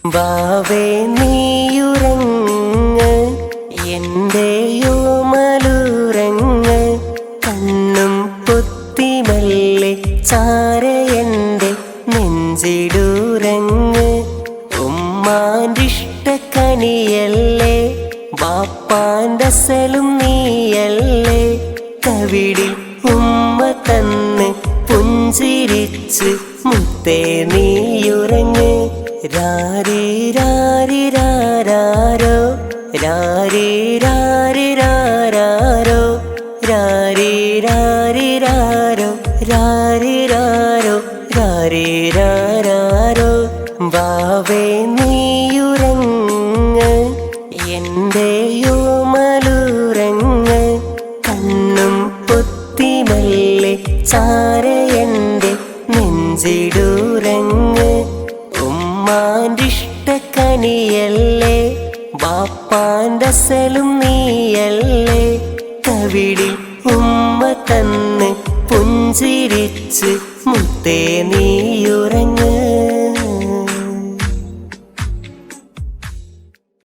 വാവേ നീയുറങ്ങ് എന്റെയോമലുറങ്ങ് കണ്ണും പൊത്തി മെല്ലെ ചാരയെന്റെ നെഞ്ചിലുറങ്ങ് ഉമ്മാൻ്റെ ഇഷ്ടക്കനിയല്ലേ ബാപ്പാൻ്റെ അസലും നീയല്ലേ കവിളിൽ ഉമ്മ തന്ന് പുഞ്ചിരിച്ച് മുത്തേ നീയുറങ്ങ് രാരി രാരി രാരാരോ രാരി രാരി രാരാരോ രാരി രാരി രാരോ രാരി രാരോ രാരി രാരാരോ വാവേ നീയുറങ്ങ് എന്റെയോമലുറങ്ങ് കണ്ണും പൊത്തി മെല്ലെ ചാരയെന്റെ നെഞ്ചിലുറങ്ങ് ഉമ്മാൻ്റെ ഇഷ്ടക്കനിയല്ലേ ബാപ്പാൻ്റെ അസലും നീയല്ലേ കവിളിൽ ഉമ്മ തന്ന് പുഞ്ചിരിച്ച് മുത്തേ നീ